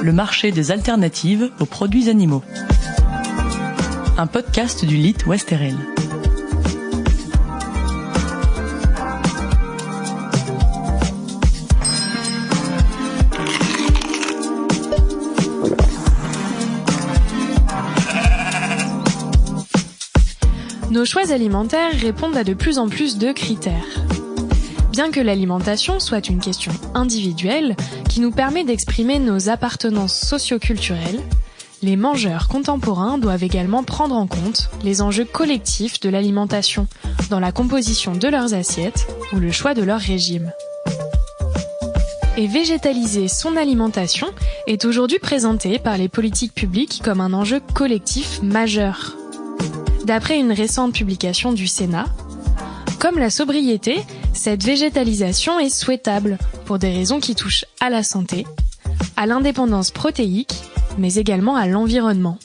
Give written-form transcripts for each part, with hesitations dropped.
le marché des alternatives aux produits animaux. Un podcast du LIT Ouest-RL. Nos choix alimentaires répondent à de plus en plus de critères. Bien que l'alimentation soit une question individuelle qui nous permet d'exprimer nos appartenances socio-culturelles, les mangeurs contemporains doivent également prendre en compte les enjeux collectifs de l'alimentation dans la composition de leurs assiettes ou le choix de leur régime. Et végétaliser son alimentation est aujourd'hui présenté par les politiques publiques comme un enjeu collectif majeur. D'après une récente publication du Sénat, comme la sobriété, cette végétalisation est souhaitable pour des raisons qui touchent à la santé, à l'indépendance protéique, mais également à l'environnement.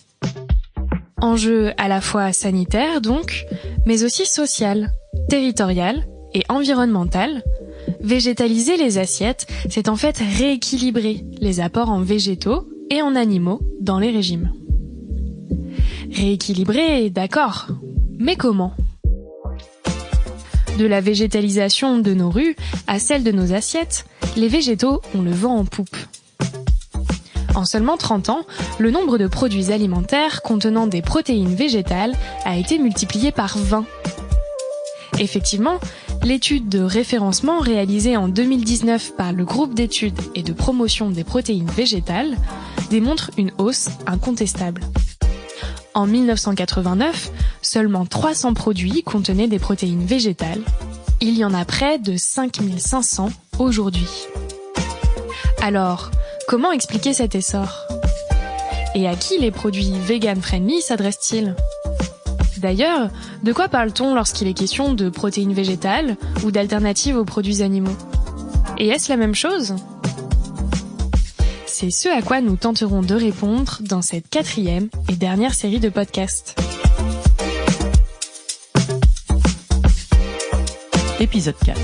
Enjeu à la fois sanitaire donc, mais aussi social, territorial et environnemental. Végétaliser les assiettes, c'est en fait rééquilibrer les apports en végétaux et en animaux dans les régimes. Rééquilibrer, d'accord, mais comment ? De la végétalisation de nos rues à celle de nos assiettes, les végétaux ont le vent en poupe. En seulement 30 ans, le nombre de produits alimentaires contenant des protéines végétales a été multiplié par 20. Effectivement, l'étude de référencement réalisée en 2019 par le groupe d'études et de promotion des protéines végétales démontre une hausse incontestable. En 1989, seulement 300 produits contenaient des protéines végétales. Il y en a près de 5500 aujourd'hui. Alors, comment expliquer cet essor ? Et à qui les produits vegan-friendly s'adressent-ils ? D'ailleurs, de quoi parle-t-on lorsqu'il est question de protéines végétales ou d'alternatives aux produits animaux ? Et est-ce la même chose ? C'est ce à quoi nous tenterons de répondre dans cette 4e et dernière série de podcasts. Épisode 4.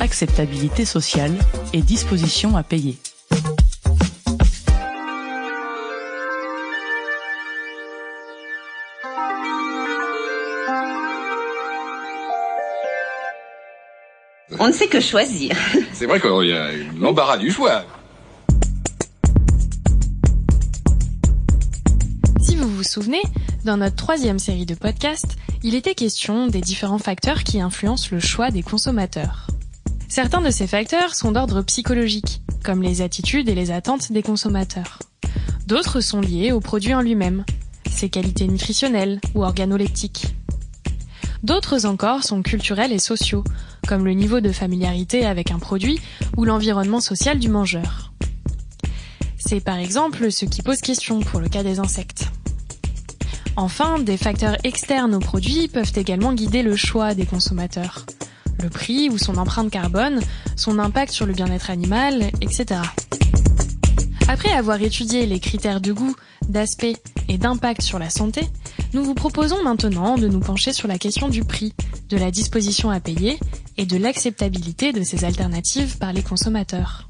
Acceptabilité sociale et disposition à payer. On ne sait que choisir. C'est vrai qu'il y a l'embarras du choix. Si vous vous souvenez, dans notre 3e série de podcasts, il était question des différents facteurs qui influencent le choix des consommateurs. Certains de ces facteurs sont d'ordre psychologique, comme les attitudes et les attentes des consommateurs. D'autres sont liés au produit en lui-même, ses qualités nutritionnelles ou organoleptiques. D'autres encore sont culturels et sociaux, comme le niveau de familiarité avec un produit ou l'environnement social du mangeur. C'est par exemple ce qui pose question pour le cas des insectes. Enfin, des facteurs externes aux produits peuvent également guider le choix des consommateurs. Le prix ou son empreinte carbone, son impact sur le bien-être animal, etc. Après avoir étudié les critères de goût, d'aspect et d'impact sur la santé, nous vous proposons maintenant de nous pencher sur la question du prix, de la disposition à payer et de l'acceptabilité de ces alternatives par les consommateurs.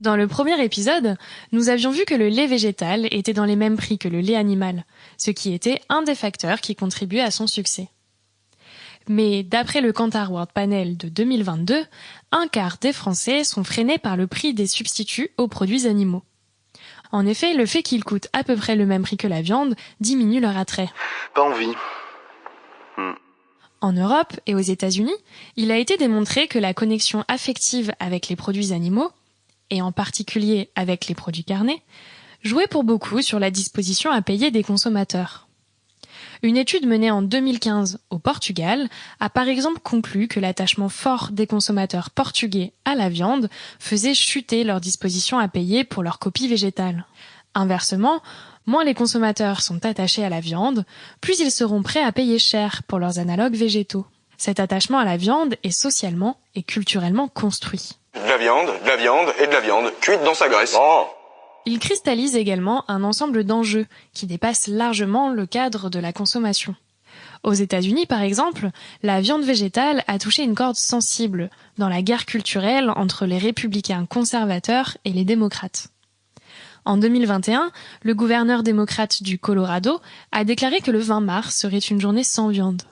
Dans le premier épisode, nous avions vu que le lait végétal était dans les mêmes prix que le lait animal, ce qui était un des facteurs qui contribuait à son succès. Mais d'après le Kantar World Panel de 2022, un quart des Français sont freinés par le prix des substituts aux produits animaux. En effet, le fait qu'ils coûtent à peu près le même prix que la viande diminue leur attrait. Pas envie. En Europe et aux États-Unis, il a été démontré que la connexion affective avec les produits animaux, et en particulier avec les produits carnés, jouait pour beaucoup sur la disposition à payer des consommateurs. Une étude menée en 2015 au Portugal a par exemple conclu que l'attachement fort des consommateurs portugais à la viande faisait chuter leur disposition à payer pour leurs copies végétales. Inversement, moins les consommateurs sont attachés à la viande, plus ils seront prêts à payer cher pour leurs analogues végétaux. Cet attachement à la viande est socialement et culturellement construit. De la viande et de la viande, cuite dans sa graisse. Oh. Il cristallise également un ensemble d'enjeux qui dépassent largement le cadre de la consommation. Aux États-Unis, par exemple, la viande végétale a touché une corde sensible dans la guerre culturelle entre les républicains conservateurs et les démocrates. En 2021, le gouverneur démocrate du Colorado a déclaré que le 20 mars serait une journée sans viande.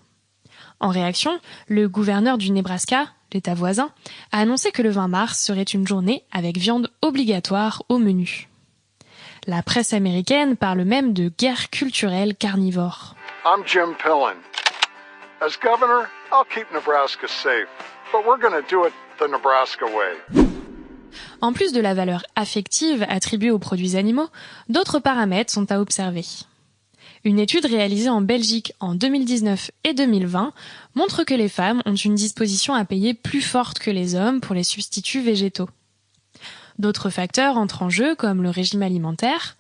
En réaction, le gouverneur du Nebraska, l'État voisin, a annoncé que le 20 mars serait une journée avec viande obligatoire au menu. La presse américaine parle même de guerre culturelle carnivore. I'm Jim Pillen. As governor, I'll keep Nebraska safe, but we're going to do it the Nebraska way. En plus de la valeur affective attribuée aux produits animaux, d'autres paramètres sont à observer. Une étude réalisée en Belgique en 2019 et 2020 montre que les femmes ont une disposition à payer plus forte que les hommes pour les substituts végétaux. D'autres facteurs entrent en jeu comme le régime alimentaire,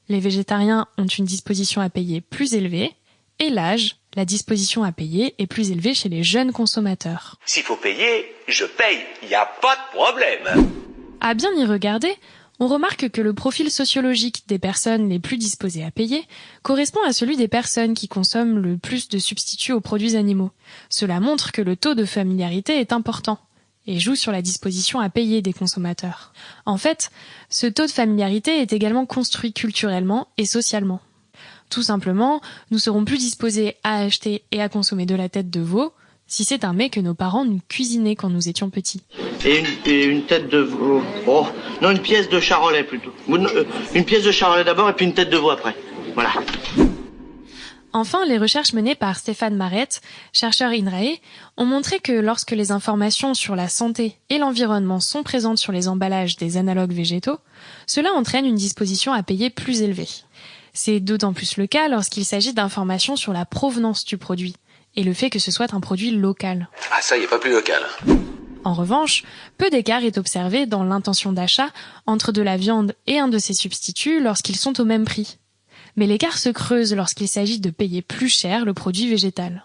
les végétariens ont une disposition à payer plus élevée, et l'âge, la disposition à payer est plus élevée chez les jeunes consommateurs. S'il faut payer, je paye, il n'y a pas de problème. À bien y regarder, on remarque que le profil sociologique des personnes les plus disposées à payer correspond à celui des personnes qui consomment le plus de substituts aux produits animaux. Cela montre que le taux de familiarité est important et joue sur la disposition à payer des consommateurs. En fait, ce taux de familiarité est également construit culturellement et socialement. Tout simplement, nous serons plus disposés à acheter et à consommer de la tête de veau si c'est un mets que nos parents nous cuisinaient quand nous étions petits. Et une tête de veau. Oh, non, une pièce de charolais plutôt. Une pièce de charolais d'abord et puis une tête de veau après. Voilà. Enfin, les recherches menées par Stéphane Marette, chercheur INRAE, ont montré que lorsque les informations sur la santé et l'environnement sont présentes sur les emballages des analogues végétaux, cela entraîne une disposition à payer plus élevée. C'est d'autant plus le cas lorsqu'il s'agit d'informations sur la provenance du produit et le fait que ce soit un produit local. Ah ça, il n'est pas plus local. En revanche, peu d'écart est observé dans l'intention d'achat entre de la viande et un de ses substituts lorsqu'ils sont au même prix. Mais l'écart se creuse lorsqu'il s'agit de payer plus cher le produit végétal.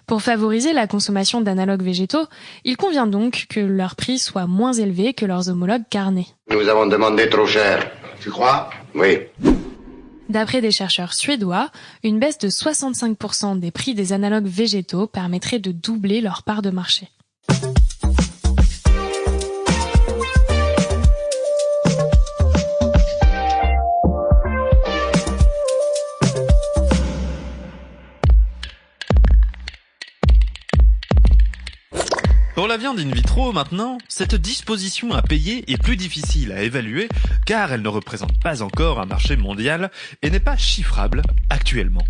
Pour favoriser la consommation d'analogues végétaux, il convient donc que leur prix soit moins élevé que leurs homologues carnés. Nous avons demandé trop cher. Tu crois? Oui. D'après des chercheurs suédois, une baisse de 65% des prix des analogues végétaux permettrait de doubler leur part de marché. Pour la viande in vitro, maintenant, cette disposition à payer est plus difficile à évaluer car elle ne représente pas encore un marché mondial et n'est pas chiffrable actuellement.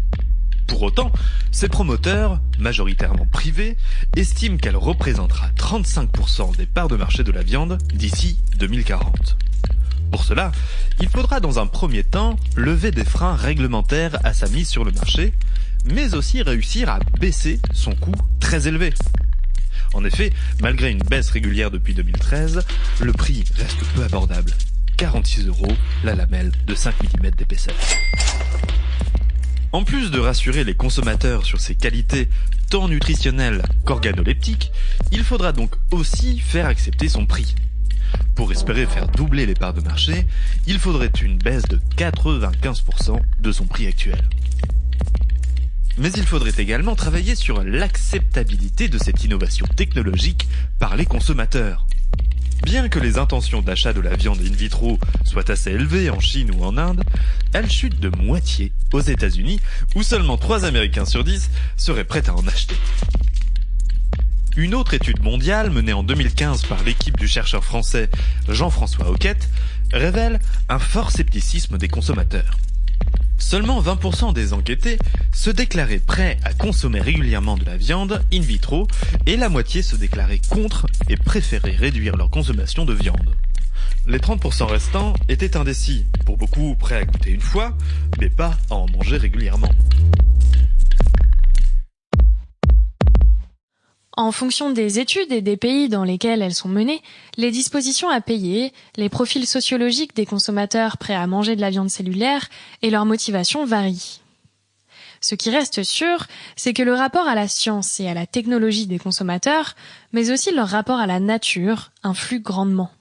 Pour autant, ses promoteurs, majoritairement privés, estiment qu'elle représentera 35% des parts de marché de la viande d'ici 2040. Pour cela, il faudra dans un premier temps lever des freins réglementaires à sa mise sur le marché, mais aussi réussir à baisser son coût très élevé. En effet, malgré une baisse régulière depuis 2013, le prix reste peu abordable. 46 € la lamelle de 5 mm d'épaisseur. En plus de rassurer les consommateurs sur ses qualités tant nutritionnelles qu'organoleptiques, il faudra donc aussi faire accepter son prix. Pour espérer faire doubler les parts de marché, il faudrait une baisse de 95% de son prix actuel. Mais il faudrait également travailler sur l'acceptabilité de cette innovation technologique par les consommateurs. Bien que les intentions d'achat de la viande in vitro soient assez élevées en Chine ou en Inde, elles chutent de moitié aux États-Unis, où seulement 3 Américains sur 10 seraient prêts à en acheter. Une autre étude mondiale menée en 2015 par l'équipe du chercheur français Jean-François Hoquette révèle un fort scepticisme des consommateurs. Seulement 20% des enquêtés se déclaraient prêts à consommer régulièrement de la viande in vitro et la moitié se déclarait contre et préférait réduire leur consommation de viande. Les 30% restants étaient indécis, pour beaucoup prêts à goûter une fois, mais pas à en manger régulièrement. En fonction des études et des pays dans lesquels elles sont menées, les dispositions à payer, les profils sociologiques des consommateurs prêts à manger de la viande cellulaire et leur motivation varient. Ce qui reste sûr, c'est que le rapport à la science et à la technologie des consommateurs, mais aussi leur rapport à la nature, influe grandement.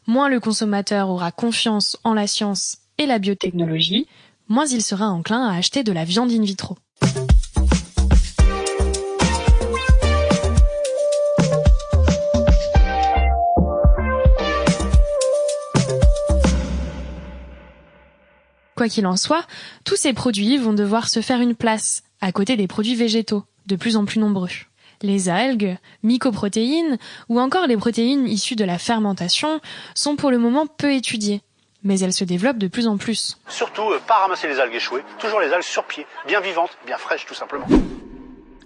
Moins le consommateur aura confiance en la science et la biotechnologie, moins il sera enclin à acheter de la viande in vitro. Quoi qu'il en soit, tous ces produits vont devoir se faire une place, à côté des produits végétaux, de plus en plus nombreux. Les algues, mycoprotéines ou encore les protéines issues de la fermentation sont pour le moment peu étudiées, mais elles se développent de plus en plus. Surtout, pas ramasser les algues échouées, toujours les algues sur pied, bien vivantes, bien fraîches tout simplement.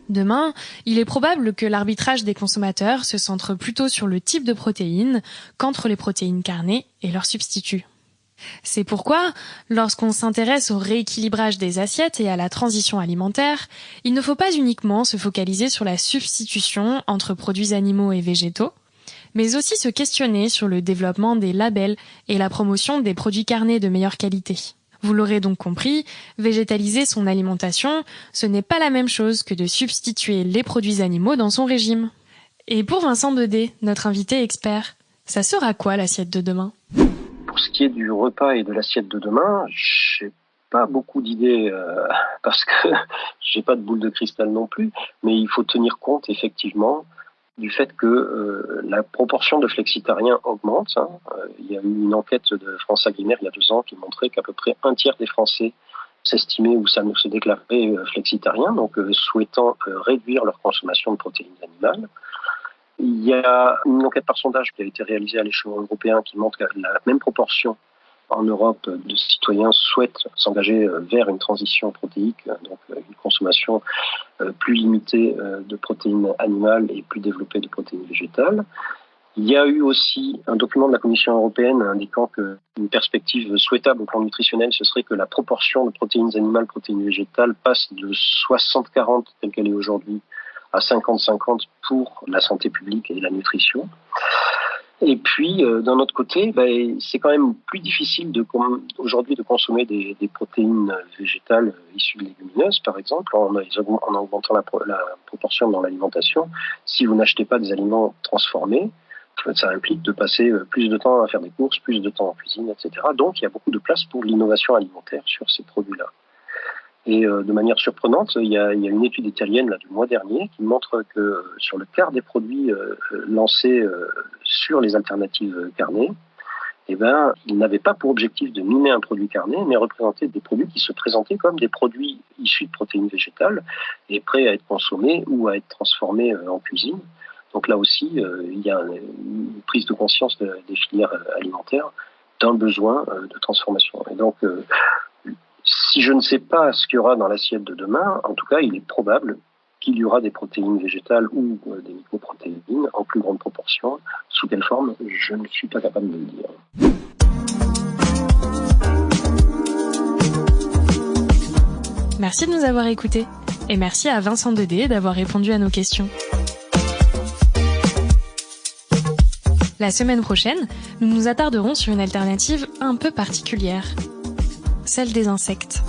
Demain, il est probable que l'arbitrage des consommateurs se centre plutôt sur le type de protéines qu'entre les protéines carnées et leurs substituts. C'est pourquoi, lorsqu'on s'intéresse au rééquilibrage des assiettes et à la transition alimentaire, il ne faut pas uniquement se focaliser sur la substitution entre produits animaux et végétaux, mais aussi se questionner sur le développement des labels et la promotion des produits carnés de meilleure qualité. Vous l'aurez donc compris, végétaliser son alimentation, ce n'est pas la même chose que de substituer les produits animaux dans son régime. Et pour Vincent Dedé, notre invité expert, ça sera quoi l'assiette de demain ? Pour ce qui est du repas et de l'assiette de demain, j'ai pas beaucoup d'idées parce que j'ai pas de boule de cristal non plus, mais il faut tenir compte effectivement du fait que la proportion de flexitariens augmente. Il y a eu une enquête de France Agrimaire il y a 2 ans qui montrait qu'à peu près 1/3 des Français s'estimaient ou ça se déclaraient flexitariens, donc souhaitant réduire leur consommation de protéines animales. Il y a une enquête par sondage qui a été réalisée à l'échelon européen qui montre que la même proportion en Europe de citoyens souhaitent s'engager vers une transition protéique, donc une consommation plus limitée de protéines animales et plus développée de protéines végétales. Il y a eu aussi un document de la Commission européenne indiquant qu'une perspective souhaitable au plan nutritionnel, ce serait que la proportion de protéines animales, protéines végétales passe de 60-40 telle qu'elle est aujourd'hui à 50-50 pour la santé publique et la nutrition. Et puis, d'un autre côté, c'est quand même plus difficile aujourd'hui de consommer des protéines végétales issues de légumineuses, par exemple, en augmentant la proportion dans l'alimentation. Si vous n'achetez pas des aliments transformés, ça implique de passer plus de temps à faire des courses, plus de temps en cuisine, etc. Donc, il y a beaucoup de place pour l'innovation alimentaire sur ces produits-là. Et de manière surprenante, il y a une étude italienne du mois dernier qui montre que sur le quart des produits lancés sur les alternatives carnées, ils n'avaient pas pour objectif de mimer un produit carné, mais représentaient des produits qui se présentaient comme des produits issus de protéines végétales et prêts à être consommés ou à être transformés en cuisine. Donc là aussi, il y a une prise de conscience des filières alimentaires d'un besoin de transformation. Et donc, si je ne sais pas ce qu'il y aura dans l'assiette de demain, en tout cas, il est probable qu'il y aura des protéines végétales ou des microprotéines en plus grande proportion. Sous quelle forme, je ne suis pas capable de le dire. Merci de nous avoir écoutés. Et merci à Vincent Dedé d'avoir répondu à nos questions. La semaine prochaine, nous nous attarderons sur une alternative un peu particulière. Celle des insectes.